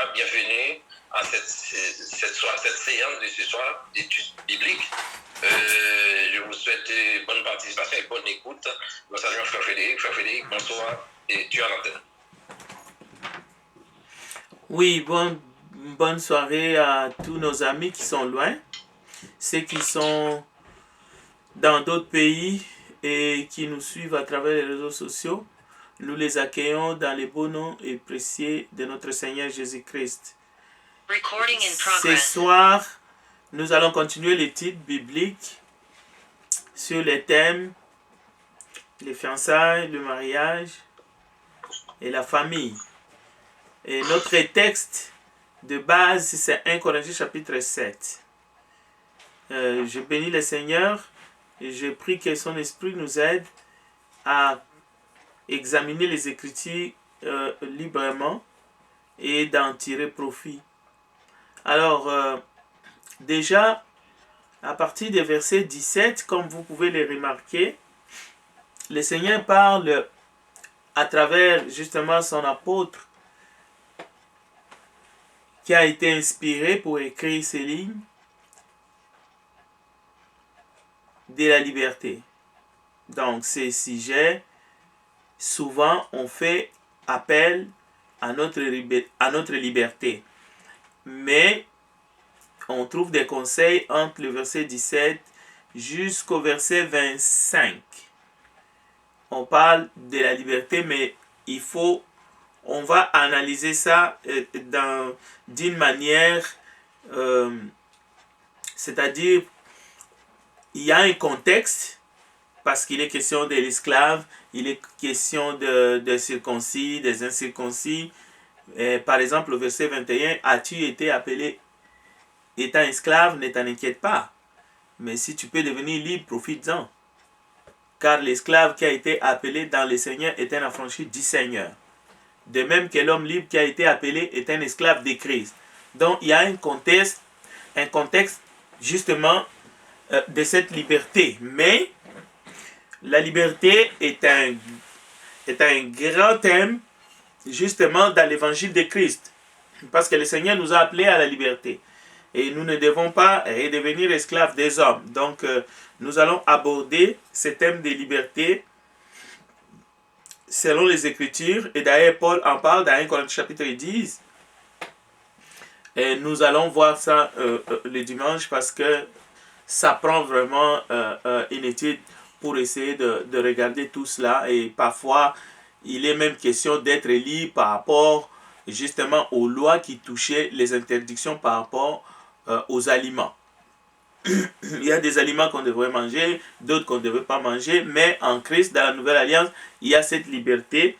soir, bienvenue à cette séance de ce soir d'études bibliques. Je vous souhaite bonne participation et bonne écoute. Nous saluons Frère Frédéric. Frère Frédéric, bonsoir et tu as l'antenne. Oui, bonne soirée à tous nos amis qui sont loin, ceux qui sont dans d'autres pays et qui nous suivent à travers les réseaux sociaux. Nous les accueillons dans les beaux noms et précieux de notre Seigneur Jésus-Christ. Ce soir, nous allons continuer l'étude biblique sur les thèmes, les fiançailles, le mariage et la famille. Et notre texte de base, c'est 1 Corinthiens chapitre 7. Je bénis le Seigneur et je prie que son esprit nous aide à examiner les Écritures librement et d'en tirer profit. Alors, déjà, à partir du verset 17, comme vous pouvez le remarquer, le Seigneur parle à travers justement son apôtre qui a été inspiré pour écrire ces lignes de la liberté. Donc, ces sujets, souvent, on fait appel à notre liberté. Mais, on trouve des conseils entre le verset 17 jusqu'au verset 25. On parle de la liberté, mais on va analyser ça d'une manière, c'est-à-dire, il y a un contexte, parce qu'il est question de l'esclave, il est question de circoncis, des incirconcis. Par exemple, au verset 21, as-tu été appelé étant esclave, ne t'en inquiète pas. Mais si tu peux devenir libre, profites-en. Car l'esclave qui a été appelé dans le Seigneur est un affranchi du Seigneur. De même que l'homme libre qui a été appelé est un esclave de Christ. Donc il y a un contexte justement de cette liberté. Mais la liberté est un grand thème justement dans l'évangile de Christ. Parce que le Seigneur nous a appelés à la liberté. Et nous ne devons pas redevenir esclaves des hommes. Donc nous allons aborder ce thème de liberté selon les Écritures. Et d'ailleurs Paul en parle dans 1 Corinthiens chapitre 10. Et nous allons voir ça le dimanche parce que ça prend vraiment une étude pour essayer de regarder tout cela. Et parfois, il est même question d'être libre par rapport justement aux lois qui touchaient les interdictions par rapport aux aliments. Il y a des aliments qu'on devrait manger, d'autres qu'on ne devrait pas manger, mais en Christ, dans la Nouvelle Alliance, il y a cette liberté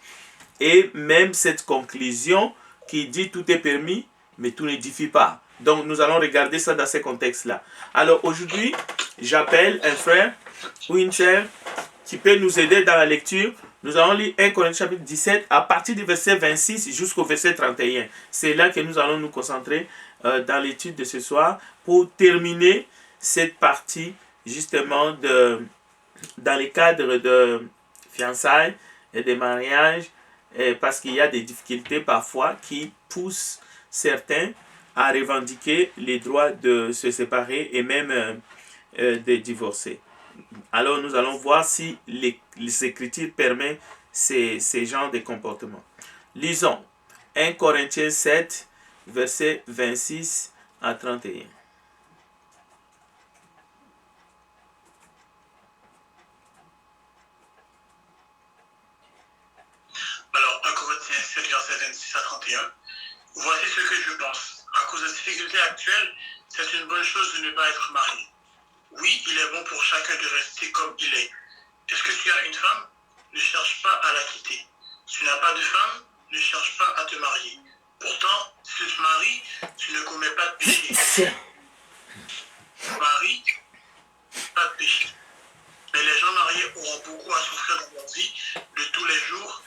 et même cette conclusion qui dit tout est permis, mais tout n'édifie pas. Donc nous allons regarder ça dans ces contextes-là. Alors aujourd'hui, j'appelle un frère ou une sœur qui peut nous aider dans la lecture. Nous allons lire 1 Corinthiens chapitre 17 à partir du verset 26 jusqu'au verset 31. C'est là que nous allons nous concentrer dans l'étude de ce soir pour terminer cette partie justement dans le cadre de fiançailles et de mariage, parce qu'il y a des difficultés parfois qui poussent certains à revendiquer les droits de se séparer et même de divorcer. Alors nous allons voir si les Écritures permettent ces genres de comportements. Lisons 1 Corinthiens 7, versets 26 à 31. Alors, 1 Corinthiens 7, versets 26 à 31. Voici ce que je pense. À cause des difficultés actuelles, c'est une bonne chose de ne pas être marié. Oui, il est bon pour chacun de rester comme il est. Est-ce que tu as une femme? Ne cherche pas à la quitter. Si tu n'as pas de femme, ne cherche pas à te marier. Pourtant, si tu te maries, tu ne commets pas de péché. Tu te maries, pas de péché. Mais les gens mariés auront beaucoup à souffrir dans leur vie de tous les jours.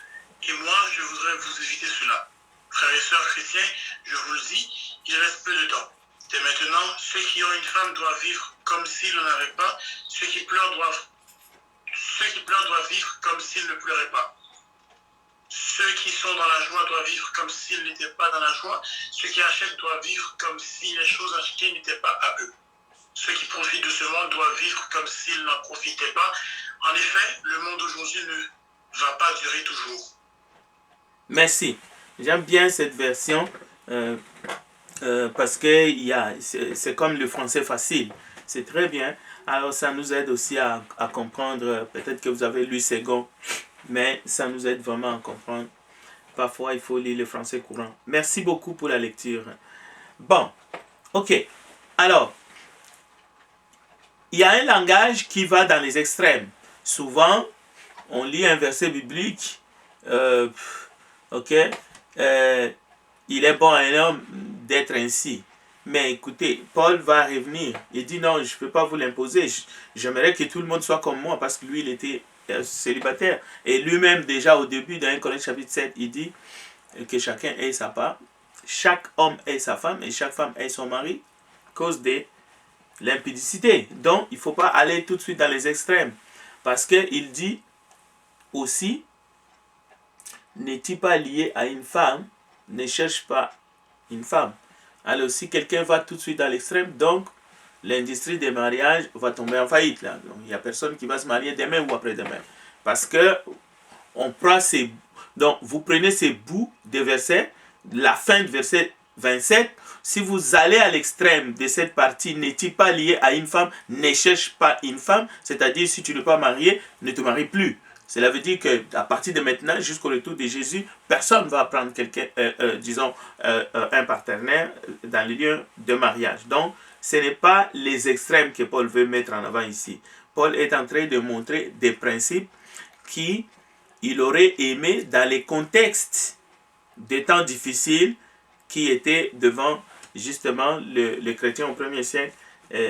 Et moi, je voudrais vous éviter cela. Frères et sœurs chrétiens, je vous le dis, il reste peu de temps. Dès maintenant, ceux qui ont une femme doivent vivre comme s'ils n'en avaient pas. Ceux qui pleurent doivent vivre comme s'ils ne pleuraient pas. Ceux qui sont dans la joie doivent vivre comme s'ils n'étaient pas dans la joie. Ceux qui achètent doivent vivre comme si les choses achetées n'étaient pas à eux. Ceux qui profitent de ce monde doivent vivre comme s'ils n'en profitaient pas. En effet, le monde d'aujourd'hui ne va pas durer toujours. Merci. J'aime bien cette version parce que c'est comme le français facile. C'est très bien. Alors ça nous aide aussi à comprendre. Peut-être que vous avez lu second, mais ça nous aide vraiment à comprendre. Parfois, il faut lire le français courant. Merci beaucoup pour la lecture. Bon, ok. Alors, il y a un langage qui va dans les extrêmes. Souvent, on lit un verset biblique. Ok. Il est bon à un homme d'être ainsi. Mais écoutez, Paul va revenir. Il dit non, je ne peux pas vous l'imposer. J'aimerais que tout le monde soit comme moi parce que lui, il était célibataire. Et lui-même, déjà au début, dans 1 Corinthiens chapitre 7, il dit que chacun ait sa part. Chaque homme ait sa femme et chaque femme ait son mari à cause de l'impudicité. Donc, il ne faut pas aller tout de suite dans les extrêmes. Parce qu'il dit aussi, n'est-il pas lié à une femme, ne cherche pas une femme. Alors, si quelqu'un va tout de suite dans l'extrême, donc l'industrie des mariages va tomber en faillite. Là. Donc, il n'y a personne qui va se marier demain ou après-demain. Parce que on prend donc, vous prenez ces bouts de versets, la fin du verset 27. Si vous allez à l'extrême de cette partie, n'est-il pas lié à une femme, ne cherche pas une femme, c'est-à-dire si tu n'es pas marié, ne te marie plus. Cela veut dire qu'à partir de maintenant, jusqu'au retour de Jésus, personne ne va prendre quelqu'un, un partenaire dans les lieux de mariage. Donc, ce n'est pas les extrêmes que Paul veut mettre en avant ici. Paul est en train de montrer des principes qu'il aurait aimé dans les contextes des temps difficiles qui étaient devant justement les chrétiens au 1er siècle.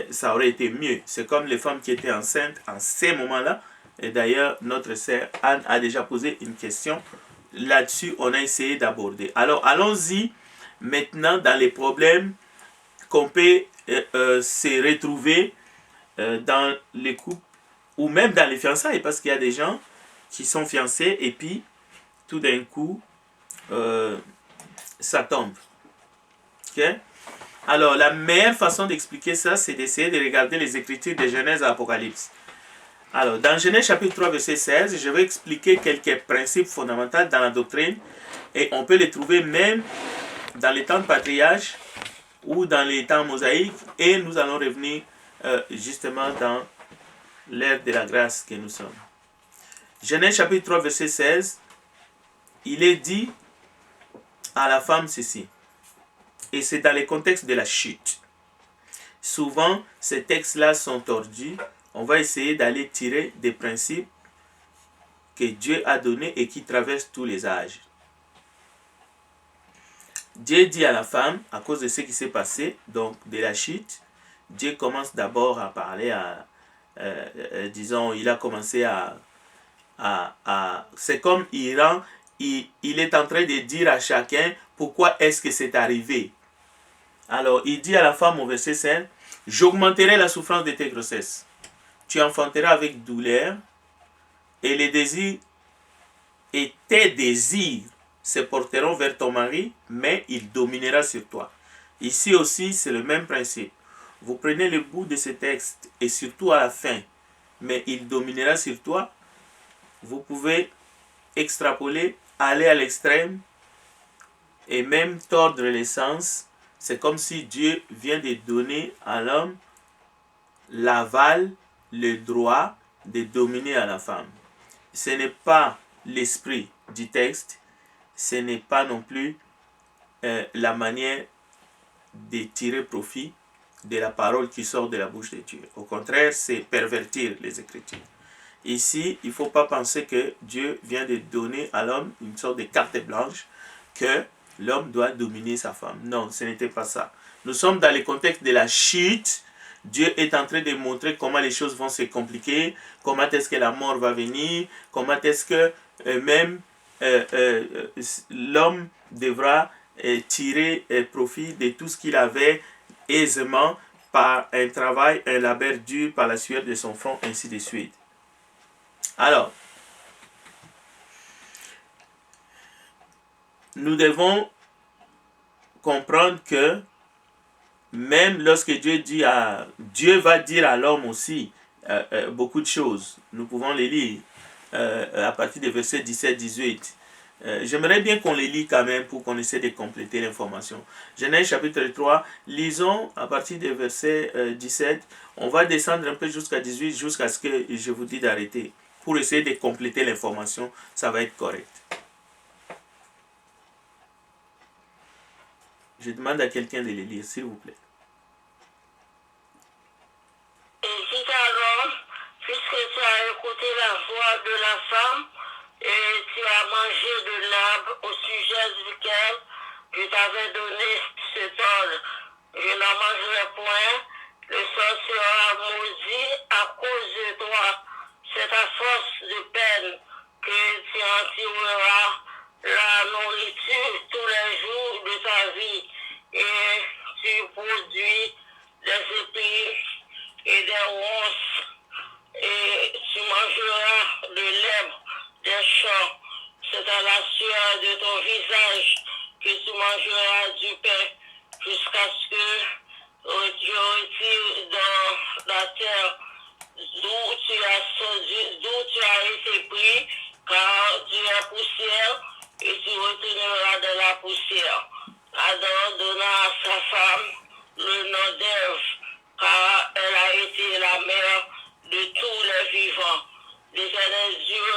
Ça aurait été mieux. C'est comme les femmes qui étaient enceintes en ces moments-là. Et d'ailleurs, notre sœur Anne a déjà posé une question. Là-dessus, on a essayé d'aborder. Alors, allons-y maintenant dans les problèmes qu'on peut se retrouver dans les couples ou même dans les fiançailles. Parce qu'il y a des gens qui sont fiancés et puis, tout d'un coup, ça tombe. Okay? Alors, la meilleure façon d'expliquer ça, c'est d'essayer de regarder les Écritures de Genèse à Apocalypse. Alors, dans Genèse chapitre 3, verset 16, je vais expliquer quelques principes fondamentaux dans la doctrine et on peut les trouver même dans les temps de patriarche ou dans les temps mosaïques et nous allons revenir justement dans l'ère de la grâce que nous sommes. Genèse chapitre 3, verset 16, il est dit à la femme ceci, et c'est dans le contexte de la chute. Souvent, ces textes-là sont tordus. On va essayer d'aller tirer des principes que Dieu a donnés et qui traversent tous les âges. Dieu dit à la femme, à cause de ce qui s'est passé, donc de la chute, Dieu commence d'abord à parler disons, il a commencé c'est comme il est en train de dire à chacun pourquoi est-ce que c'est arrivé. Alors, il dit à la femme au verset 5, « J'augmenterai la souffrance de tes grossesses. Tu enfanteras avec douleur et les désirs et tes désirs se porteront vers ton mari, mais il dominera sur toi. » Ici aussi, c'est le même principe. Vous prenez le bout de ce texte et surtout à la fin, mais il dominera sur toi. Vous pouvez extrapoler, aller à l'extrême et même tordre les sens. C'est comme si Dieu vient de donner à l'homme l'aval, le droit de dominer à la femme. Ce n'est pas l'esprit du texte, ce n'est pas non plus la manière de tirer profit de la parole qui sort de la bouche de Dieu. Au contraire, c'est pervertir les Écritures. Ici, il ne faut pas penser que Dieu vient de donner à l'homme une sorte de carte blanche que l'homme doit dominer sa femme. Non, ce n'était pas ça. Nous sommes dans le contexte de la chute. Dieu est en train de montrer comment les choses vont se compliquer, comment est-ce que la mort va venir, comment est-ce que même l'homme devra tirer profit de tout ce qu'il avait aisément par un travail, un labeur dur, par la sueur de son front, ainsi de suite. Alors, nous devons comprendre que même lorsque Dieu va dire à l'homme aussi beaucoup de choses. Nous pouvons les lire à partir des versets 17-18. J'aimerais bien qu'on les lit quand même pour qu'on essaie de compléter l'information. Genèse chapitre 3, lisons à partir des versets 17. On va descendre un peu jusqu'à 18, jusqu'à ce que je vous dis d'arrêter. Pour essayer de compléter l'information, ça va être correct. Je demande à quelqu'un de les lire, s'il vous plaît. Et dit à l'homme, puisque tu as écouté la voix de la femme, et tu as mangé de l'arbre au sujet duquel je t'avais donné cet ordre. Je n'en mangerai point, le sol sera maudit à cause de toi. C'est à force de peine que tu en tireras la nourriture tous les jours de ta vie, et tu produis des épis et des ronces, et tu mangeras de l'herbe des champs. C'est à la sueur de ton visage que tu mangeras du pain, jusqu'à ce que tu retires dans la terre d'où tu as été pris, car tu es poussière, et tu retourneras de la poussière. Adam donna à sa femme le nom d'Ève, car elle a été la mère de tous les vivants. L'Éternel Dieu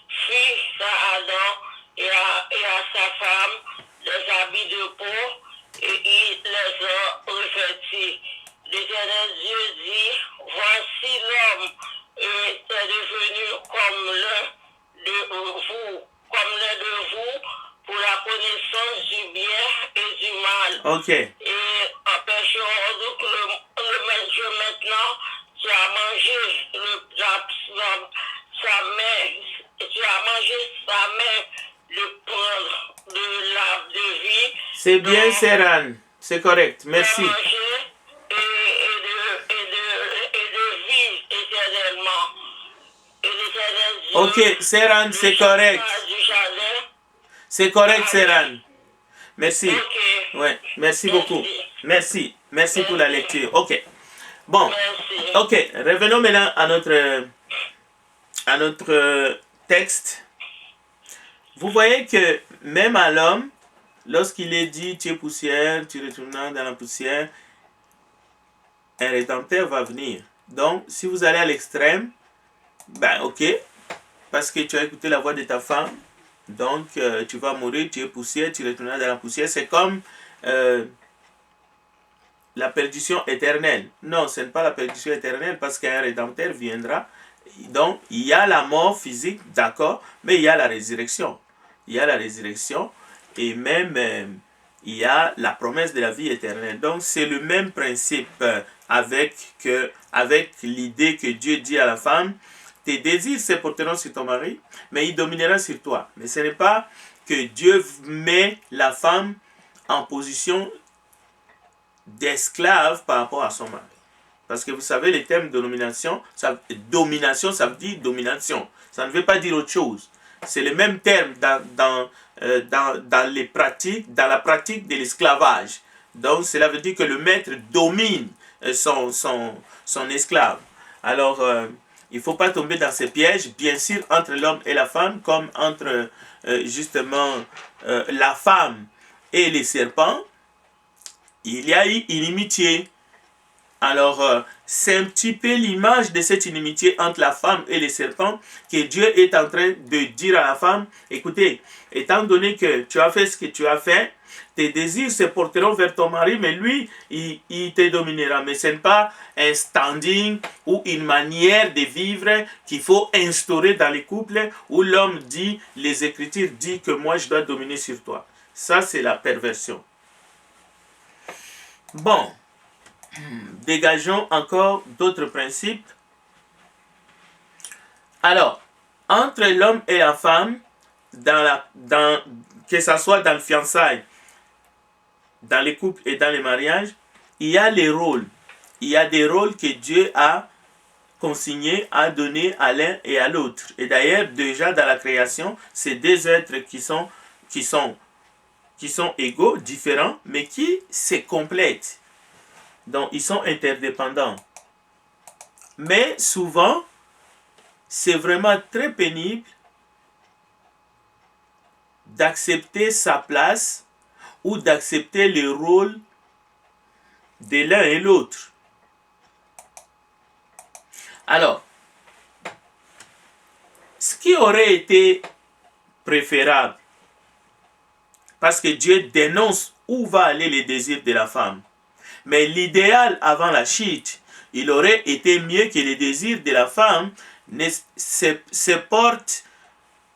fit à Adam et à sa femme des habits de peau, et il les a revêtis. L'Éternel Dieu dit, voici l'homme est devenu comme l'un de vous, pour la connaissance du bien et du mal. Ok. Et empêcherons donc le Dieu maintenant, tu as mangé sa main, tu as mangé sa main de prendre de l'arbre de vie. C'est bien, Serran. C'est correct. Merci. De manger et de vivre éternellement. Et l'Éternel Dieu, Ok, Serran, c'est correct. du jardin. C'est correct, Serran. Merci. Ok. Ouais, merci beaucoup. Merci. Merci pour la lecture. Ok. Bon. Merci. Ok, revenons maintenant à notre texte. Vous voyez que même à l'homme, lorsqu'il est dit tu es poussière, tu retourneras dans la poussière, un rédempteur va venir. Donc, si vous allez à l'extrême, ben ok, parce que tu as écouté la voix de ta femme, donc tu vas mourir, tu es poussière, tu retourneras dans la poussière. C'est comme la perdition éternelle. Non, ce n'est pas la perdition éternelle parce qu'un rédempteur viendra. Donc, il y a la mort physique, d'accord, mais il y a la résurrection. Il y a la résurrection et même il y a la promesse de la vie éternelle. Donc, c'est le même principe avec l'idée que Dieu dit à la femme, tes désirs se porteront sur ton mari, mais il dominera sur toi. Mais ce n'est pas que Dieu met la femme en position d'esclave par rapport à son mari. Parce que vous savez, les termes de domination, ça veut dire domination. Ça ne veut pas dire autre chose. C'est le même terme dans les pratiques, dans la pratique de l'esclavage. Donc, cela veut dire que le maître domine son esclave. Alors, il ne faut pas tomber dans ces pièges, bien sûr, entre l'homme et la femme, comme entre justement la femme et les serpents. Il y a eu inimitié. Alors, c'est un petit peu l'image de cette inimitié entre la femme et les serpents que Dieu est en train de dire à la femme, écoutez, étant donné que tu as fait ce que tu as fait, tes désirs se porteront vers ton mari, mais lui, il te dominera. Mais ce n'est pas un standing ou une manière de vivre qu'il faut instaurer dans les couples où l'homme dit, les Écritures disent que moi je dois dominer sur toi. Ça, c'est la perversion. Bon. Dégageons encore d'autres principes. Alors, entre l'homme et la femme, que ce soit dans le fiançailles, dans les couples et dans les mariages, il y a les rôles. Il y a des rôles que Dieu a consignés, a donnés à l'un et à l'autre. Et d'ailleurs, déjà dans la création, c'est deux êtres qui sont qui sont égaux, différents, mais qui se complètent. Donc, ils sont interdépendants. Mais souvent, c'est vraiment très pénible d'accepter sa place ou d'accepter le rôle de l'un et l'autre. Alors, ce qui aurait été préférable, parce que Dieu dénonce où va aller le désir de la femme, mais l'idéal avant la chute, il aurait été mieux que le désir de la femme ne se porte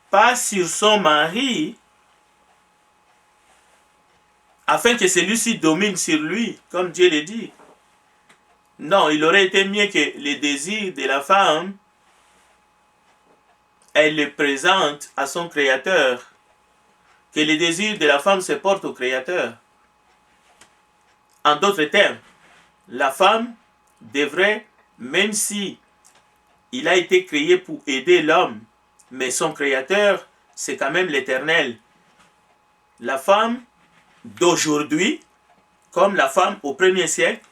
pas sur son mari, afin que celui-ci domine sur lui, comme Dieu le dit. Non, il aurait été mieux que le désir de la femme, elle le présente à son Créateur, que le désir de la femme se porte au Créateur. En d'autres termes, la femme devrait, même si il a été créé pour aider l'homme, mais son Créateur, c'est quand même l'Éternel. La femme d'aujourd'hui, comme la femme au 1er siècle,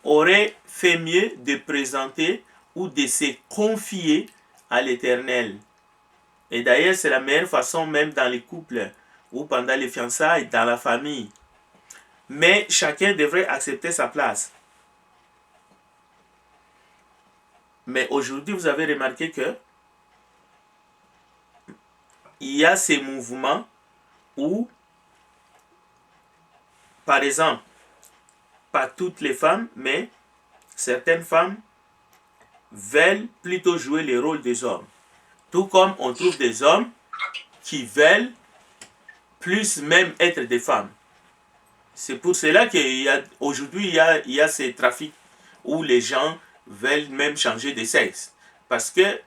aurait fait mieux de présenter ou de se confier à l'Éternel. Et d'ailleurs, c'est la meilleure façon même dans les couples ou pendant les fiançailles, dans la famille. Mais chacun devrait accepter sa place. Mais aujourd'hui, vous avez remarqué que il y a ces mouvements où, par exemple, pas toutes les femmes, mais certaines femmes veulent plutôt jouer le rôle des hommes. Tout comme on trouve des hommes qui veulent plus même être des femmes. C'est pour cela qu'aujourd'hui, il y a ces trafics où les gens veulent même changer de sexe. Parce que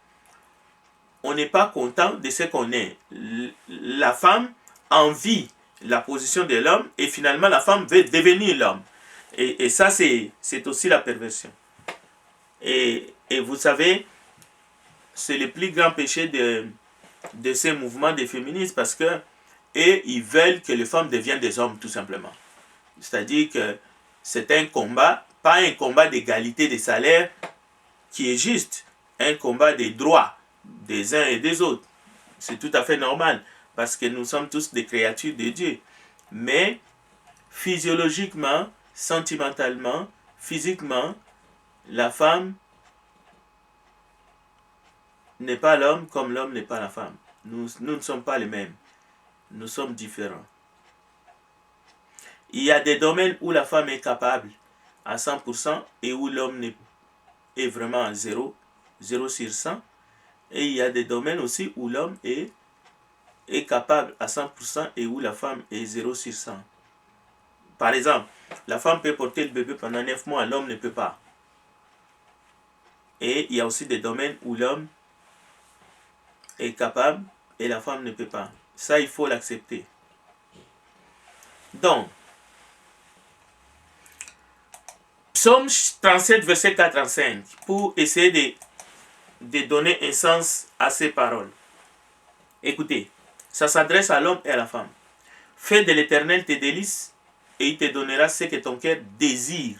on n'est pas content de ce qu'on est. La femme envie la position de l'homme et finalement la femme veut devenir l'homme. Et ça, c'est aussi la perversion. Et vous savez, c'est le plus grand péché de ces mouvements des féministes parce que ils veulent que les femmes deviennent des hommes tout simplement. C'est-à-dire que c'est un combat, pas un combat d'égalité des salaires qui est juste, un combat des droits des uns et des autres. C'est tout à fait normal parce que nous sommes tous des créatures de Dieu. Mais physiologiquement, sentimentalement, physiquement, la femme n'est pas l'homme comme l'homme n'est pas la femme. Nous ne sommes pas les mêmes. Nous sommes différents. Il y a des domaines où la femme est capable à 100% et où l'homme est vraiment à 0 sur 100. Et il y a des domaines aussi où l'homme est capable à 100% et où la femme est 0 sur 100. Par exemple, la femme peut porter le bébé pendant 9 mois, l'homme ne peut pas. Et il y a aussi des domaines où l'homme est capable et la femme ne peut pas. Ça, il faut l'accepter. Donc, Psaume 37, verset 4 à 5, pour essayer de donner un sens à ces paroles. Écoutez, ça s'adresse à l'homme et à la femme. Fais de l'Éternel tes délices et il te donnera ce que ton cœur désire.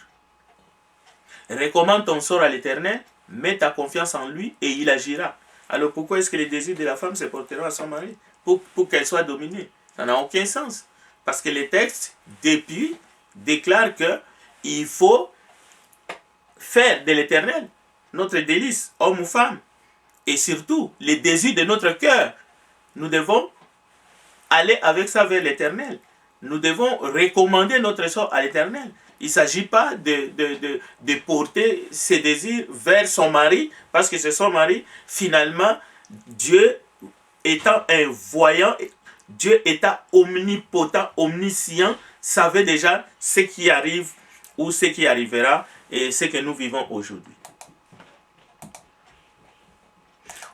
Recommande ton sort à l'Éternel, mets ta confiance en lui et il agira. Alors pourquoi est-ce que les désirs de la femme se porteront à son mari? Pour qu'elle soit dominée. Ça n'a aucun sens. Parce que les textes, depuis, déclarent qu'il faut faire de l'Éternel notre délice, homme ou femme. Et surtout, les désirs de notre cœur. Nous devons aller avec ça vers l'Éternel. Nous devons recommander notre sort à l'Éternel. Il ne s'agit pas de porter ses désirs vers son mari, parce que c'est son mari. Finalement, Dieu étant un voyant, Dieu étant omnipotent, omniscient, savait déjà ce qui arrive ou ce qui arrivera et ce que nous vivons aujourd'hui.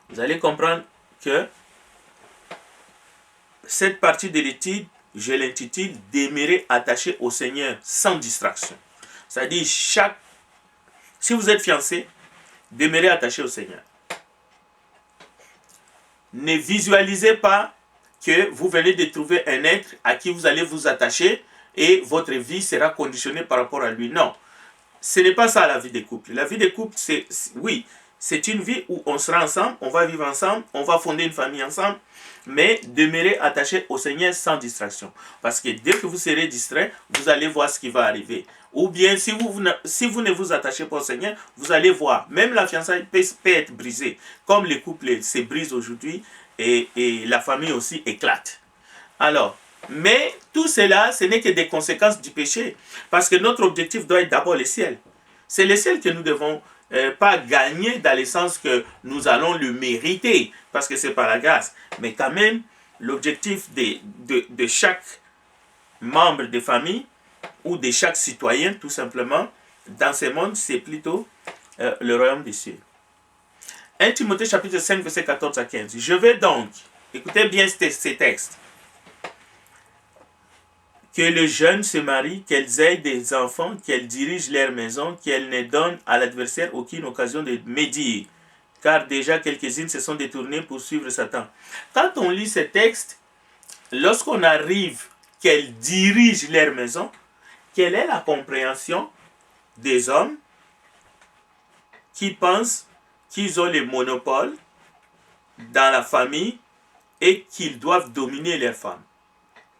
Vous allez comprendre que cette partie de l'étude, je l'intitule « Demeurer attaché au Seigneur sans distraction ». C'est-à-dire, si vous êtes fiancé, demeurez attaché au Seigneur. Ne visualisez pas que vous venez de trouver un être à qui vous allez vous attacher et votre vie sera conditionnée par rapport à lui. Non, ce n'est pas ça la vie des couples. La vie des couples, c'est une vie où on sera ensemble, on va vivre ensemble, on va fonder une famille ensemble, mais demeurez attachés au Seigneur sans distraction. Parce que dès que vous serez distrait, vous allez voir ce qui va arriver. Ou bien, si vous ne vous attachez pas au Seigneur, vous allez voir, même la fiançaille peut être brisée. Comme les couples se brisent aujourd'hui et la famille aussi éclate. Alors, mais tout cela, ce n'est que des conséquences du péché. Parce que notre objectif doit être d'abord le ciel. C'est le ciel que nous devons pas gagner dans le sens que nous allons le mériter. Parce que c'est par la grâce. Mais quand même, l'objectif de chaque membre de famille ou de chaque citoyen, tout simplement, dans ce monde, c'est plutôt le royaume des cieux. 1 Timothée chapitre 5, verset 14 à 15. Je vais donc, écoutez bien ces textes, que les jeunes se marient, qu'elles aient des enfants, qu'elles dirigent leur maison, qu'elles ne donnent à l'adversaire aucune occasion de médire, car déjà quelques-unes se sont détournées pour suivre Satan. Quand on lit ces textes, lorsqu'on arrive qu'elles dirigent leur maison, quelle est la compréhension des hommes qui pensent qu'ils ont le monopole dans la famille et qu'ils doivent dominer leurs femmes?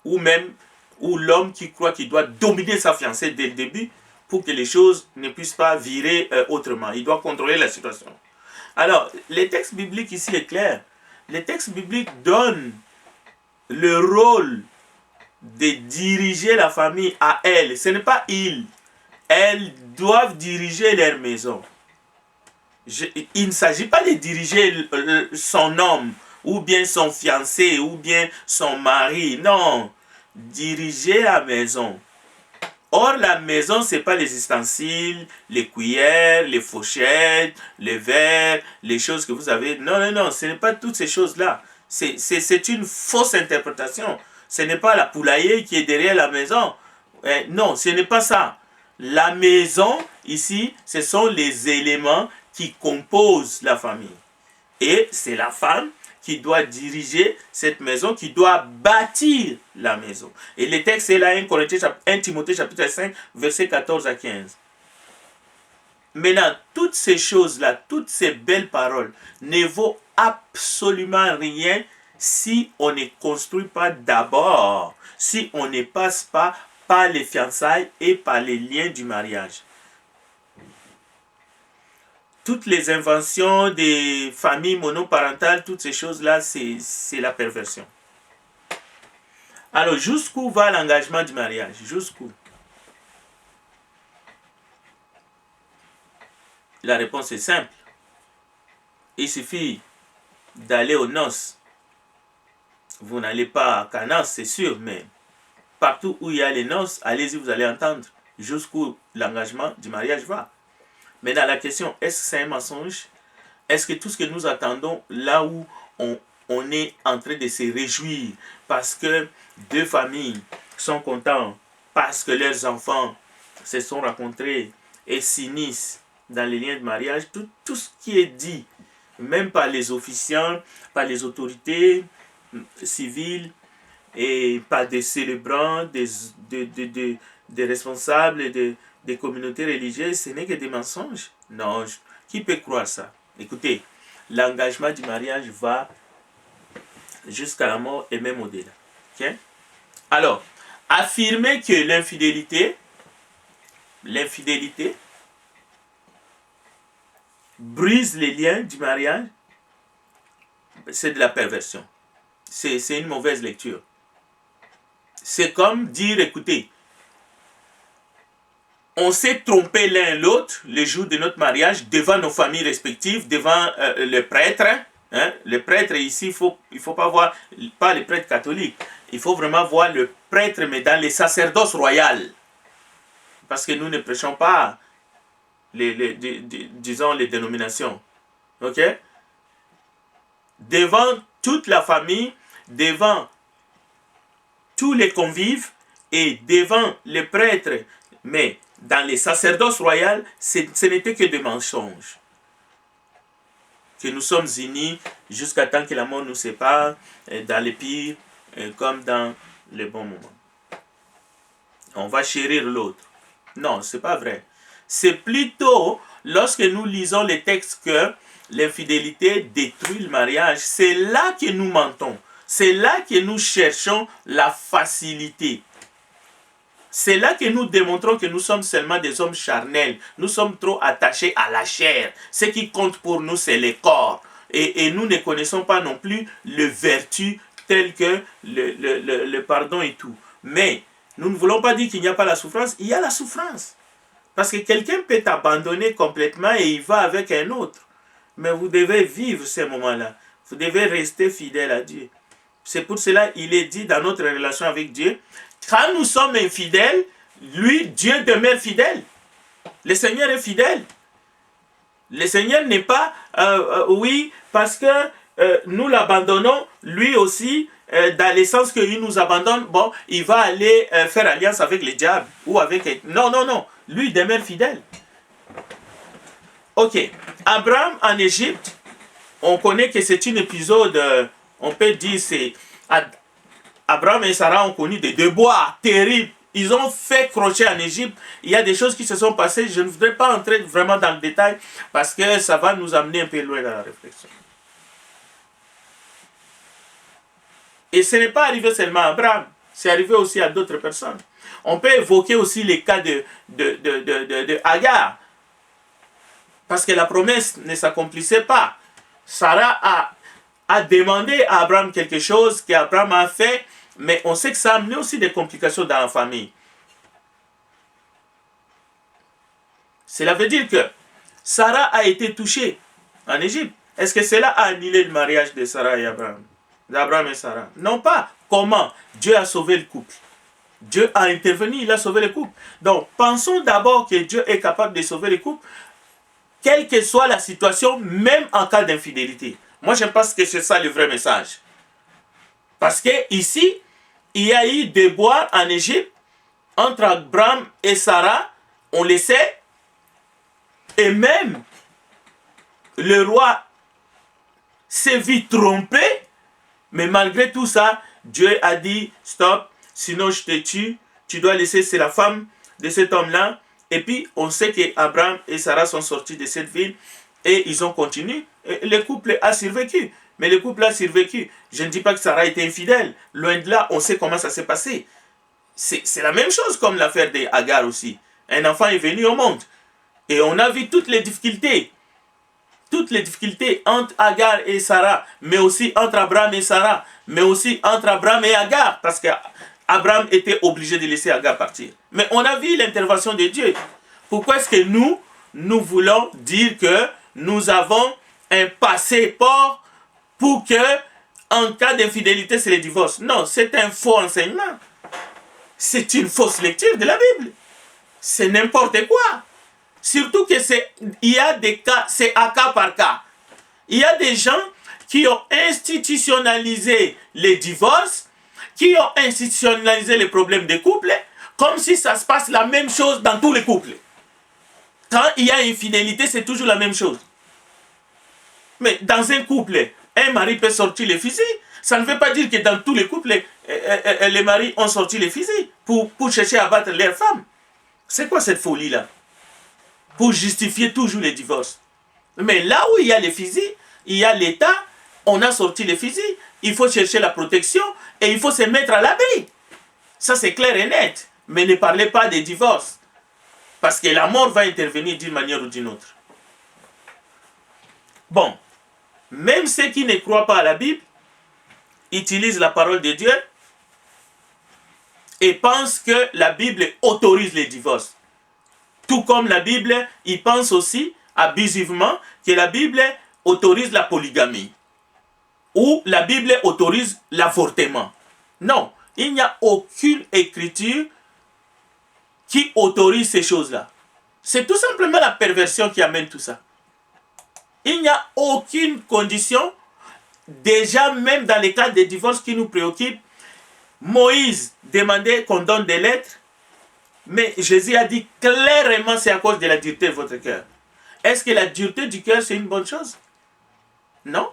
Ou l'homme qui croit qu'il doit dominer sa fiancée dès le début pour que les choses ne puissent pas virer autrement. Il doit contrôler la situation. Alors, le texte biblique ici est clair. Le texte biblique donne le rôle de diriger la famille à elles. Ce n'est pas ils. Elles doivent diriger leur maison. Il ne s'agit pas de diriger son homme, ou bien son fiancé, ou bien son mari. Non. Diriger la maison. Or, la maison, ce n'est pas les ustensiles, les cuillères, les fourchettes, les verres, les choses que vous avez. Non, non, non, ce n'est pas toutes ces choses-là. C'est une fausse interprétation. Ce n'est pas la poulailler qui est derrière la maison. Non, ce n'est pas ça. La maison, ici, ce sont les éléments qui composent la famille. Et c'est la femme qui doit diriger cette maison, qui doit bâtir la maison. Et le texte est là, 1 Timothée chapitre 5, verset 14 à 15. Maintenant, toutes ces choses-là, toutes ces belles paroles, ne vaut absolument rien si on ne construit pas d'abord, si on ne passe pas par les fiançailles et par les liens du mariage. Toutes les inventions des familles monoparentales, toutes ces choses-là, c'est la perversion. Alors, jusqu'où va l'engagement du mariage? Jusqu'où? La réponse est simple. Il suffit d'aller aux noces. Vous n'allez pas à Cana, c'est sûr, mais partout où il y a les noces, allez-y, vous allez entendre jusqu'où l'engagement du mariage va. Maintenant, la question, est-ce que c'est un mensonge? Est-ce que tout ce que nous attendons, là où on est en train de se réjouir parce que deux familles sont contents, parce que leurs enfants se sont rencontrés et s'unissent dans les liens de mariage, tout ce qui est dit, même par les officiants, par les autorités civiles et par des célébrants, des responsables des communautés religieuses, ce n'est que des mensonges. Non, qui peut croire ça? Écoutez, l'engagement du mariage va jusqu'à la mort et même au-delà. Okay? Alors, affirmer que l'infidélité brise les liens du mariage, c'est de la perversion. C'est une mauvaise lecture. C'est comme dire, écoutez, on s'est trompé l'un l'autre le jour de notre mariage devant nos familles respectives, devant le prêtre. Hein? Le prêtre ici, il faut pas voir, pas le prêtre catholique, il faut vraiment voir le prêtre, mais dans les sacerdoces royales. Parce que nous ne prêchons pas disons les dénominations. Ok? Devant toute la famille, devant tous les convives et devant les prêtres, mais dans les sacerdoces royales, ce n'était que des mensonges. Que nous sommes unis jusqu'à temps que la mort nous sépare, dans les pires comme dans les bons moments. On va chérir l'autre. Non, c'est pas vrai. C'est plutôt lorsque nous lisons les textes que l'infidélité détruit le mariage. C'est là que nous mentons. C'est là que nous cherchons la facilité. C'est là que nous démontrons que nous sommes seulement des hommes charnels. Nous sommes trop attachés à la chair. Ce qui compte pour nous, c'est le corps. Et nous ne connaissons pas non plus les vertus telles que le pardon et tout. Mais nous ne voulons pas dire qu'il n'y a pas la souffrance. Il y a la souffrance. Parce que quelqu'un peut t'abandonner complètement et il va avec un autre. Mais vous devez vivre ces moments-là. Vous devez rester fidèle à Dieu. C'est pour cela qu'il est dit dans notre relation avec Dieu, quand nous sommes infidèles, lui, Dieu demeure fidèle. Le Seigneur est fidèle. Le Seigneur n'est pas, oui, parce que nous l'abandonnons, lui aussi, dans le sens qu'il nous abandonne, bon, il va aller faire alliance avec le diable ou avec... Non, non, non. Lui, il demeure fidèle. Ok. Abraham en Égypte, on connaît que c'est un épisode, on peut dire, c'est... Abraham et Sarah ont connu des déboires terribles. Ils ont fait crochet en Égypte. Il y a des choses qui se sont passées. Je ne voudrais pas entrer vraiment dans le détail parce que ça va nous amener un peu loin dans la réflexion. Et ce n'est pas arrivé seulement à Abraham. C'est arrivé aussi à d'autres personnes. On peut évoquer aussi les cas de Agar. Parce que la promesse ne s'accomplissait pas. Sarah a demandé à Abraham quelque chose qu'Abraham a fait, mais on sait que ça a amené aussi des complications dans la famille. Cela veut dire que Sarah a été touchée en Égypte. Est-ce que cela a annulé le mariage de Sarah et Abraham? D'Abraham et Sarah? Non pas. Comment? Dieu a sauvé le couple. Dieu a intervenu, il a sauvé le couple. Donc, pensons d'abord que Dieu est capable de sauver le couple, quelle que soit la situation, même en cas d'infidélité. Moi, je pense que c'est ça le vrai message. Parce que ici, il y a eu des déboires en Égypte entre Abraham et Sarah, on le sait, et même le roi s'est vu trompé, mais malgré tout ça, Dieu a dit stop, sinon je te tue, tu dois laisser, c'est la femme de cet homme-là. Et puis on sait qu'Abraham et Sarah sont sortis de cette ville et ils ont continué. Et le couple a survécu. Mais le couple a survécu. Je ne dis pas que Sarah était infidèle. Loin de là, on sait comment ça s'est passé. C'est la même chose comme l'affaire d'Agar aussi. Un enfant est venu au monde. Et on a vu toutes les difficultés. Toutes les difficultés entre Agar et Sarah. Mais aussi entre Abraham et Sarah. Mais aussi entre Abraham et Agar. Parce qu'Abraham était obligé de laisser Agar partir. Mais on a vu l'intervention de Dieu. Pourquoi est-ce que nous voulons dire que nous avons un passeport pour que, en cas d'infidélité, c'est le divorce? Non, c'est un faux enseignement. C'est une fausse lecture de la Bible. C'est n'importe quoi. Surtout que il y a des cas, c'est à cas par cas. Il y a des gens qui ont institutionnalisé les divorces, qui ont institutionnalisé les problèmes des couples, comme si ça se passe la même chose dans tous les couples. Quand il y a infidélité, c'est toujours la même chose. Mais dans un couple, un mari peut sortir les fusils. Ça ne veut pas dire que dans tous les couples, les maris ont sorti les fusils pour chercher à battre leurs femmes. C'est quoi cette folie-là? Pour justifier toujours les divorces. Mais là où il y a les fusils, il y a l'État, on a sorti les fusils, il faut chercher la protection et il faut se mettre à l'abri. Ça c'est clair et net. Mais ne parlez pas des divorces. Parce que la mort va intervenir d'une manière ou d'une autre. Bon, même ceux qui ne croient pas à la Bible utilisent la parole de Dieu et pensent que la Bible autorise les divorces. Tout comme la Bible, ils pensent aussi abusivement que la Bible autorise la polygamie ou la Bible autorise l'avortement. Non, il n'y a aucune écriture qui autorise ces choses-là. C'est tout simplement la perversion qui amène tout ça. Il n'y a aucune condition, déjà même dans les cas des divorces qui nous préoccupent, Moïse demandait qu'on donne des lettres, mais Jésus a dit clairement c'est à cause de la dureté de votre cœur. Est-ce que la dureté du cœur c'est une bonne chose? Non.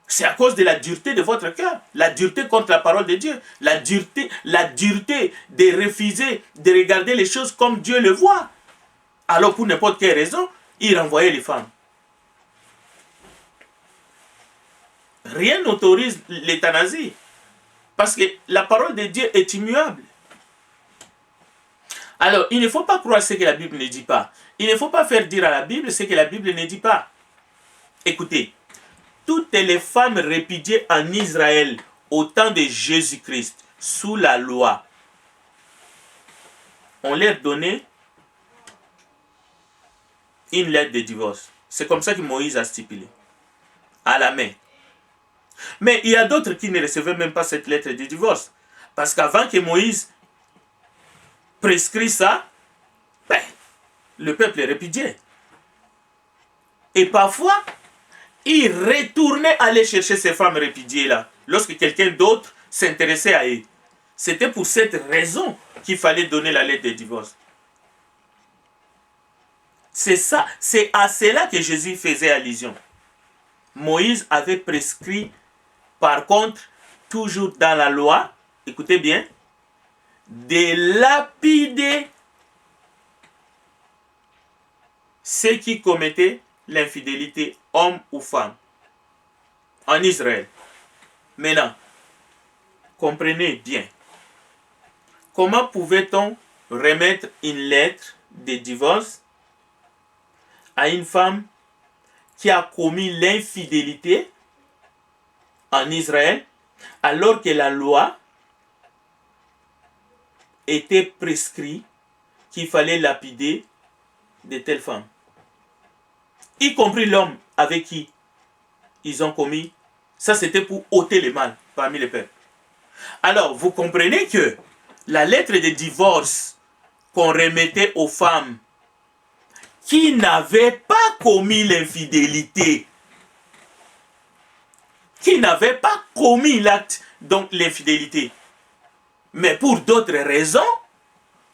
C'est à cause de la dureté de votre cœur, la dureté contre la parole de Dieu, la dureté de refuser de regarder les choses comme Dieu le voit. Alors pour n'importe quelle raison, il renvoyait les femmes. Rien n'autorise l'euthanasie, parce que la parole de Dieu est immuable. Alors, il ne faut pas croire ce que la Bible ne dit pas. Il ne faut pas faire dire à la Bible ce que la Bible ne dit pas. Écoutez, toutes les femmes répudiées en Israël au temps de Jésus-Christ, sous la loi, on leur donnait une lettre de divorce. C'est comme ça que Moïse a stipulé, à la main. Mais il y a d'autres qui ne recevaient même pas cette lettre de divorce. Parce qu'avant que Moïse prescrit ça, le peuple répudiait. Et parfois, il retournait aller chercher ces femmes répudiées-là, lorsque quelqu'un d'autre s'intéressait à eux. C'était pour cette raison qu'il fallait donner la lettre de divorce. C'est ça, c'est à cela que Jésus faisait allusion. Moïse avait prescrit, par contre, toujours dans la loi, écoutez bien, de lapider ceux qui commettaient l'infidélité, homme ou femme, en Israël. Maintenant, comprenez bien, comment pouvait-on remettre une lettre de divorce à une femme qui a commis l'infidélité en Israël, alors que la loi était prescrite qu'il fallait lapider de telles femmes, y compris l'homme avec qui ils ont commis. Ça, c'était pour ôter le mal parmi les peuples. Alors, vous comprenez que la lettre de divorce qu'on remettait aux femmes qui n'avaient pas commis l'infidélité, qui n'avaient pas commis l'acte, donc l'infidélité, mais pour d'autres raisons,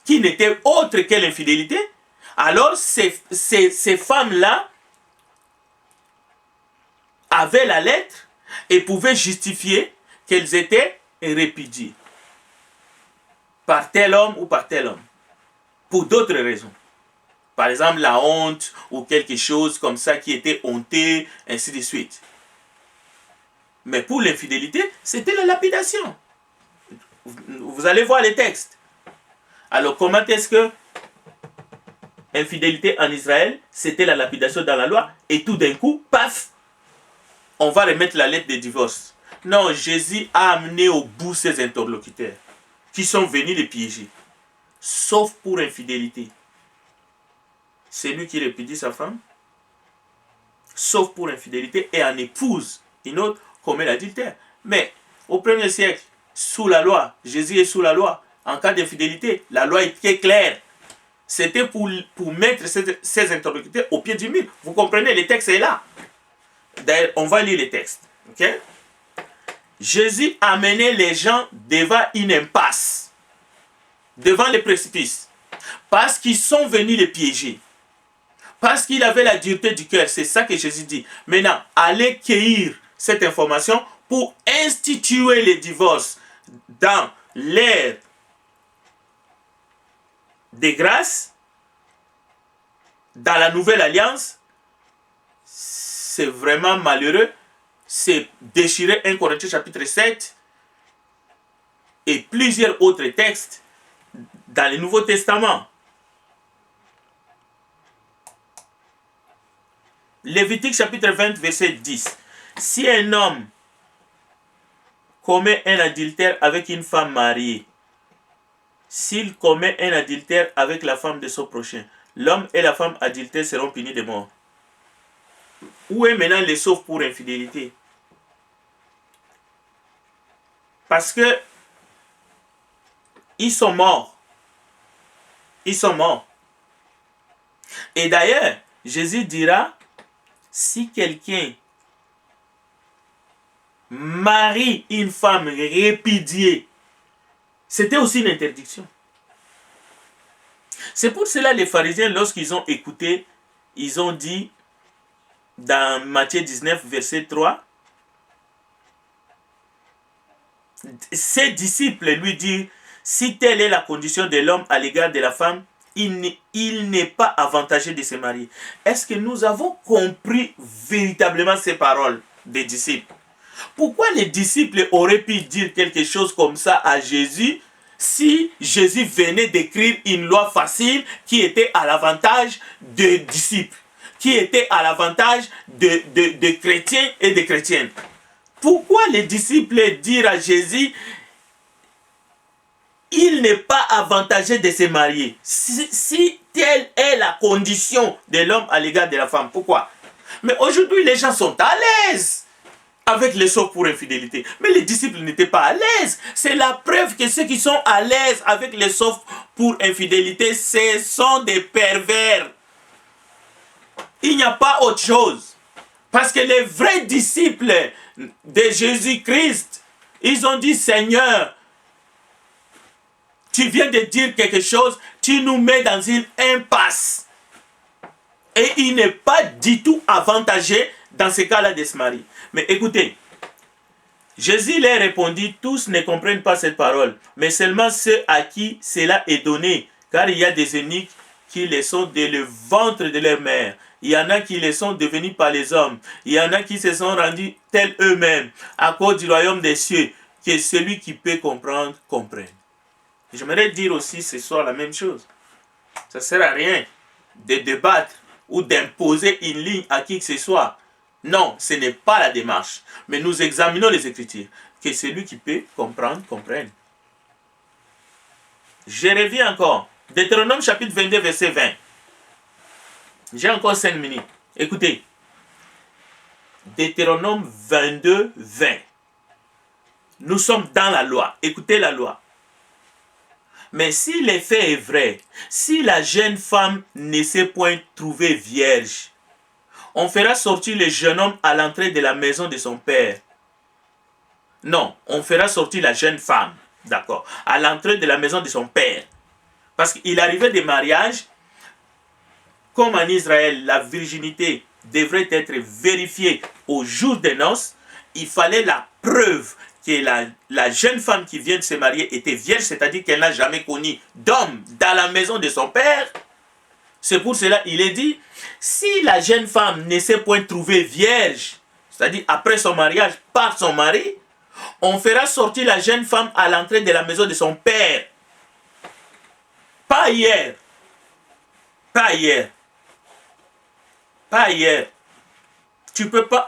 qui n'étaient autres que l'infidélité, alors ces femmes-là avaient la lettre et pouvaient justifier qu'elles étaient répudiées par tel homme ou par tel homme, pour d'autres raisons. Par exemple, la honte ou quelque chose comme ça qui était honteux, ainsi de suite. Mais pour l'infidélité, c'était la lapidation. Vous allez voir les textes. Alors, comment est-ce que infidélité en Israël, c'était la lapidation dans la loi, et tout d'un coup, paf, on va remettre la lettre de divorce. Non, Jésus a amené au bout ses interlocuteurs, qui sont venus les piéger, sauf pour infidélité. C'est lui qui répudie sa femme, sauf pour infidélité, et en épouse une autre, commet l'adultère. Mais au 1er siècle, sous la loi, Jésus est sous la loi. En cas d'infidélité, la loi était claire. C'était pour mettre ces interlocuteurs au pied du mur. Vous comprenez, le texte est là. D'ailleurs, on va lire les textes. Okay? Jésus amenait les gens devant une impasse, devant les précipices, parce qu'ils sont venus les piéger. Parce qu'il avait la dureté du cœur. C'est ça que Jésus dit. Maintenant, allez cueillir cette information pour instituer les divorces dans l'ère des grâces, dans la nouvelle alliance. C'est vraiment malheureux. C'est déchirer 1 Corinthiens chapitre 7 et plusieurs autres textes dans le Nouveau Testament. Lévitique chapitre 20 verset 10. Si un homme commet un adultère avec une femme mariée, s'il commet un adultère avec la femme de son prochain, l'homme et la femme adultère seront punis de mort. Où est maintenant les sauf pour infidélité? Parce que ils sont morts. Ils sont morts. Et d'ailleurs, Jésus dira, si quelqu'un marie une femme répudiée, c'était aussi une interdiction. C'est pour cela les pharisiens, lorsqu'ils ont écouté, ils ont dit dans Matthieu 19, verset 3, ses disciples lui dirent, si telle est la condition de l'homme à l'égard de la femme, il n'est pas avantagé de se marier. Est-ce que nous avons compris véritablement ces paroles des disciples? Pourquoi les disciples auraient pu dire quelque chose comme ça à Jésus si Jésus venait d'écrire une loi facile qui était à l'avantage des disciples, qui était à l'avantage de chrétiens et de chrétiennes? Pourquoi les disciples dirent à Jésus, il n'est pas avantagé de se marier, si telle est la condition de l'homme à l'égard de la femme? Pourquoi? Mais aujourd'hui, les gens sont à l'aise avec les sauf pour infidélité. Mais les disciples n'étaient pas à l'aise. C'est la preuve que ceux qui sont à l'aise avec les sauf pour infidélité, ce sont des pervers. Il n'y a pas autre chose. Parce que les vrais disciples de Jésus-Christ, ils ont dit, Seigneur, tu viens de dire quelque chose, tu nous mets dans une impasse. Et il n'est pas du tout avantagé dans ce cas-là de se marier. Mais écoutez, Jésus leur répondit, tous ne comprennent pas cette parole, mais seulement ceux à qui cela est donné, car il y a des eunuques qui le sont dès le ventre de leur mère. Il y en a qui le sont devenus par les hommes. Il y en a qui se sont rendus tels eux-mêmes, à cause du royaume des cieux, que celui qui peut comprendre, comprenne. J'aimerais dire aussi ce soir la même chose. Ça ne sert à rien de débattre ou d'imposer une ligne à qui que ce soit. Non, ce n'est pas la démarche. Mais nous examinons les Écritures. Que celui qui peut comprendre, comprenne. Je reviens encore. Deutéronome chapitre 22, verset 20. J'ai encore 5 minutes. Écoutez. Deutéronome 22, 20. Nous sommes dans la loi. Écoutez la loi. Mais si l'effet est vrai, si la jeune femme ne s'est point trouvée vierge, on fera sortir le jeune homme à l'entrée de la maison de son père. Non, on fera sortir la jeune femme, d'accord, à l'entrée de la maison de son père. Parce qu'il arrivait des mariages, comme en Israël, la virginité devrait être vérifiée au jour des noces, il fallait la preuve que la jeune femme qui vient de se marier était vierge, c'est-à-dire qu'elle n'a jamais connu d'homme dans la maison de son père. C'est pour cela qu'il est dit, si la jeune femme ne s'est point trouvée vierge, c'est-à-dire après son mariage par son mari, on fera sortir la jeune femme à l'entrée de la maison de son père. Pas hier. Pas hier. Pas hier.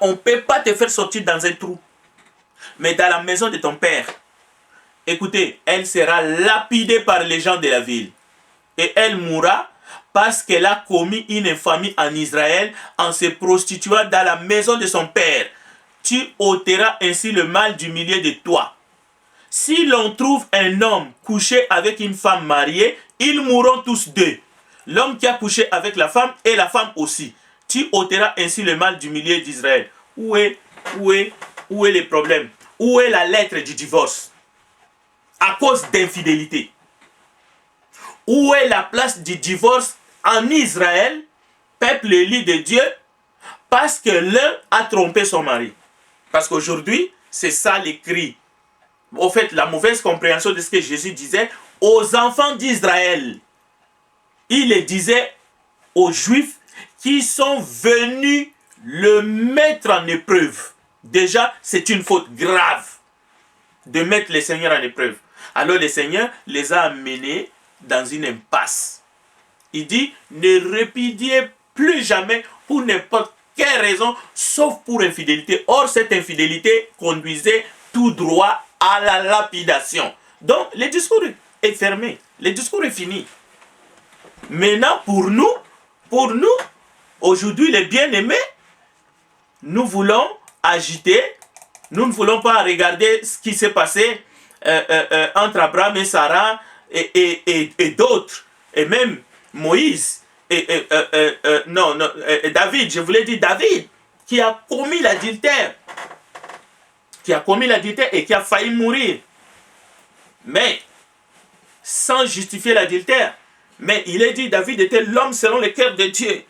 On ne peut pas te faire sortir dans un trou. Mais dans la maison de ton père, écoutez, elle sera lapidée par les gens de la ville. Et elle mourra parce qu'elle a commis une infamie en Israël en se prostituant dans la maison de son père. Tu ôteras ainsi le mal du milieu de toi. Si l'on trouve un homme couché avec une femme mariée, ils mourront tous deux. L'homme qui a couché avec la femme et la femme aussi. Tu ôteras ainsi le mal du milieu d'Israël. Où est le problème? Où est la lettre du divorce? À cause d'infidélité. Où est la place du divorce en Israël, peuple élu de Dieu, parce que l'un a trompé son mari? Parce qu'aujourd'hui, c'est ça l'écrit. Au fait, la mauvaise compréhension de ce que Jésus disait aux enfants d'Israël. Il le disait aux Juifs qui sont venus le mettre en épreuve. Déjà, c'est une faute grave de mettre les Seigneurs en épreuve. Alors le Seigneur les a amenés dans une impasse. Il dit, ne répudiez plus jamais pour n'importe quelle raison, sauf pour infidélité. Or, cette infidélité conduisait tout droit à la lapidation. Donc, le discours est fermé. Le discours est fini. Maintenant, pour nous, aujourd'hui, les bien-aimés, nous voulons agiter. Nous ne voulons pas regarder ce qui s'est passé entre Abraham et Sarah et d'autres. Et même Moïse. David, je voulais dire David, qui a commis l'adultère. Qui a commis l'adultère et qui a failli mourir. Mais, sans justifier l'adultère. Mais il est dit, David était l'homme selon le cœur de Dieu.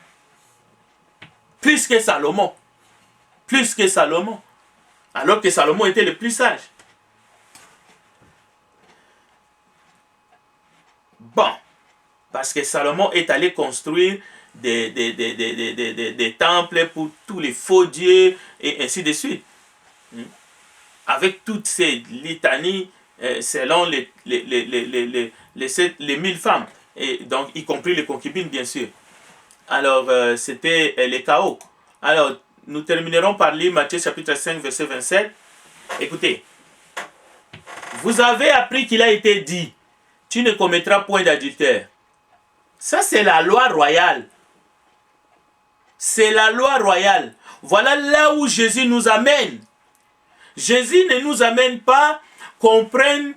Plus que Salomon. Plus que Salomon. Alors que Salomon était le plus sage. Bon, parce que Salomon est allé construire des temples pour tous les faux dieux et ainsi de suite. Avec toutes ces litanies selon les 1000 femmes, et donc y compris les concubines bien sûr. Alors c'était les chaos. Alors nous terminerons par lire Matthieu chapitre 5 verset 27. Écoutez, vous avez appris qu'il a été dit, tu ne commettras point d'adultère. Ça c'est la loi royale. C'est la loi royale. Voilà là où Jésus nous amène. Jésus ne nous amène pas qu'on prenne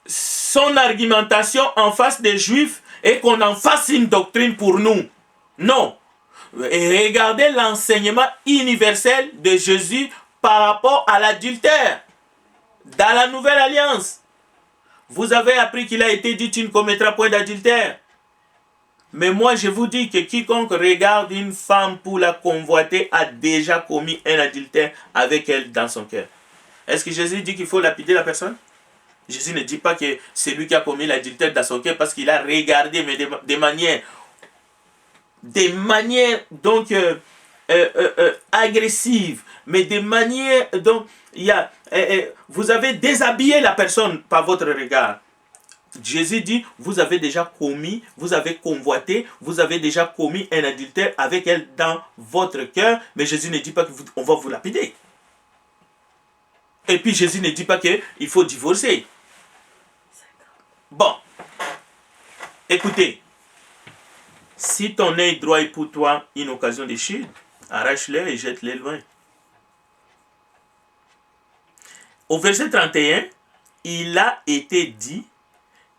son argumentation en face des Juifs et qu'on en fasse une doctrine pour nous. Non. Et regardez l'enseignement universel de Jésus par rapport à l'adultère. Dans la Nouvelle Alliance, vous avez appris qu'il a été dit, tu ne commettras point d'adultère. Mais moi, je vous dis que quiconque regarde une femme pour la convoiter a déjà commis un adultère avec elle dans son cœur. Est-ce que Jésus dit qu'il faut lapider la personne? Jésus ne dit pas que c'est lui qui a commis l'adultère dans son cœur parce qu'il a regardé, mais de manière donc agressive, mais de manière donc vous avez déshabillé la personne par votre regard. Jésus dit, vous avez déjà commis, vous avez convoité, vous avez déjà commis un adultère avec elle dans votre cœur, mais Jésus ne dit pas qu'on va vous lapider. Et puis Jésus ne dit pas qu'il faut divorcer. Bon, écoutez, si ton œil droit est pour toi une occasion de chute, arrache-le et jette-le loin. Au verset 31, il a été dit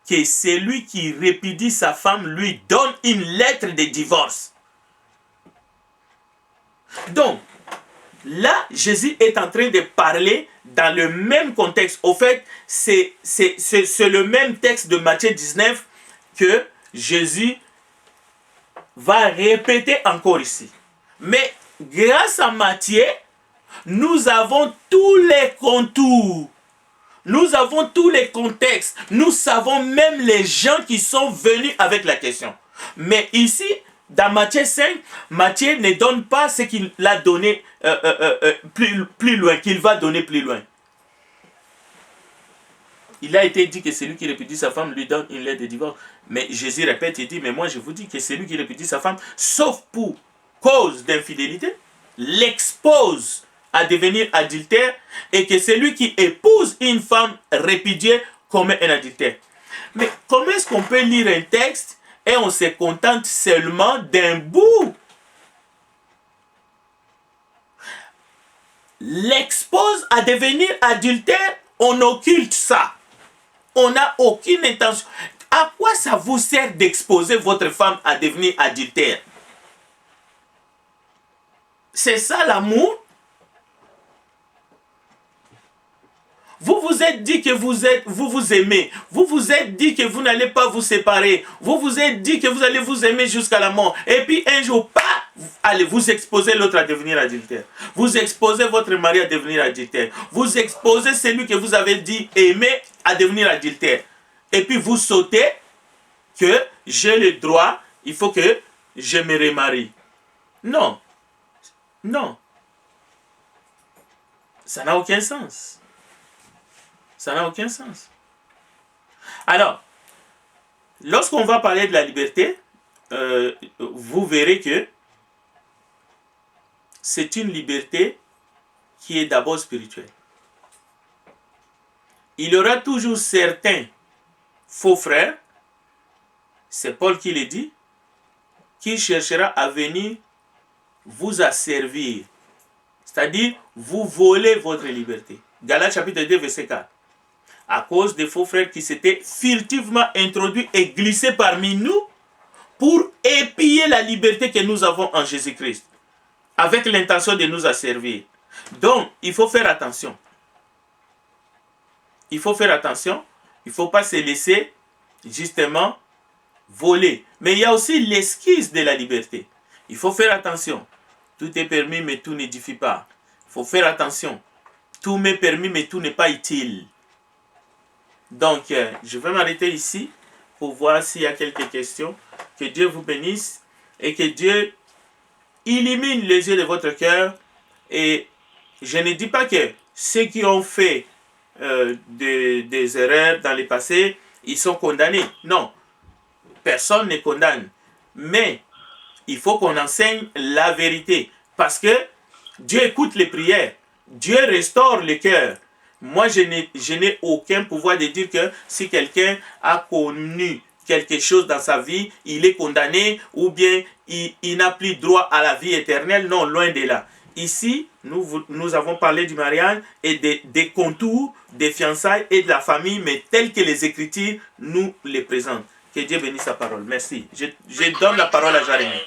que celui qui répudie sa femme lui donne une lettre de divorce. Donc, là, Jésus est en train de parler dans le même contexte. Au fait, c'est le même texte de Matthieu 19 que Jésus va répéter encore ici. Mais grâce à Matthieu, nous avons tous les contours. Nous avons tous les contextes. Nous savons même les gens qui sont venus avec la question. Mais ici, dans Matthieu 5, Matthieu ne donne pas ce qu'il a donné plus loin, qu'il va donner plus loin. Il a été dit que celui qui répudie sa femme lui donne une lettre de divorce. Mais Jésus répète et dit, mais moi je vous dis que celui qui répudie sa femme, sauf pour cause d'infidélité, l'expose à devenir adultère, et que celui qui épouse une femme répudiée commet un adultère. Mais comment est-ce qu'on peut lire un texte et on se contente seulement d'un bout? L'expose à devenir adultère, on occulte ça. On n'a aucune intention. À quoi ça vous sert d'exposer votre femme à devenir adultère? C'est ça l'amour? Vous vous êtes dit que vous vous aimez. Vous vous êtes dit que vous n'allez pas vous séparer. Vous vous êtes dit que vous allez vous aimer jusqu'à la mort. Et puis un jour, allez, vous exposez l'autre à devenir adultère. Vous exposez votre mari à devenir adultère. Vous exposez celui que vous avez dit aimer à devenir adultère. Et puis vous sautez que j'ai le droit, il faut que je me remarie. Non. Non. Ça n'a aucun sens. Ça n'a aucun sens. Alors, lorsqu'on va parler de la liberté, vous verrez que c'est une liberté qui est d'abord spirituelle. Il y aura toujours certains faux frères, c'est Paul qui le dit, qui cherchera à venir vous asservir, c'est-à-dire vous voler votre liberté. Galates chapitre 2 verset 4. À cause des faux frères qui s'étaient furtivement introduits et glissés parmi nous pour épier la liberté que nous avons en Jésus-Christ, avec l'intention de nous asservir. Donc, il faut faire attention. Il faut faire attention. Il ne faut pas se laisser justement voler. Mais il y a aussi l'esquisse de la liberté. Il faut faire attention. Tout est permis, mais tout n'édifie pas. Il faut faire attention. Tout m'est permis, mais tout n'est pas utile. Donc, je vais m'arrêter ici pour voir s'il y a quelques questions. Que Dieu vous bénisse et que Dieu illumine les yeux de votre cœur. Et je ne dis pas que ceux qui ont fait des erreurs dans le passé, ils sont condamnés. Non, personne ne condamne. Mais il faut qu'on enseigne la vérité. Parce que Dieu écoute les prières. Dieu restaure le cœur. Moi, je n'ai aucun pouvoir de dire que si quelqu'un a connu quelque chose dans sa vie, il est condamné ou bien il n'a plus droit à la vie éternelle. Non, loin de là. Ici, nous avons parlé du mariage et des contours, des fiançailles et de la famille, mais tels que les Écritures nous les présentent. Que Dieu bénisse sa parole. Merci. Je donne la parole à Jérémie.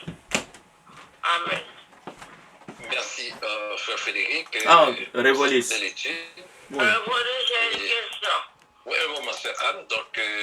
Amen. Merci, frère Frédéric. Révolis. De l'étude. Oui. Voilà, j'ai une question. Oui, un moment, c'est Anne. Donc,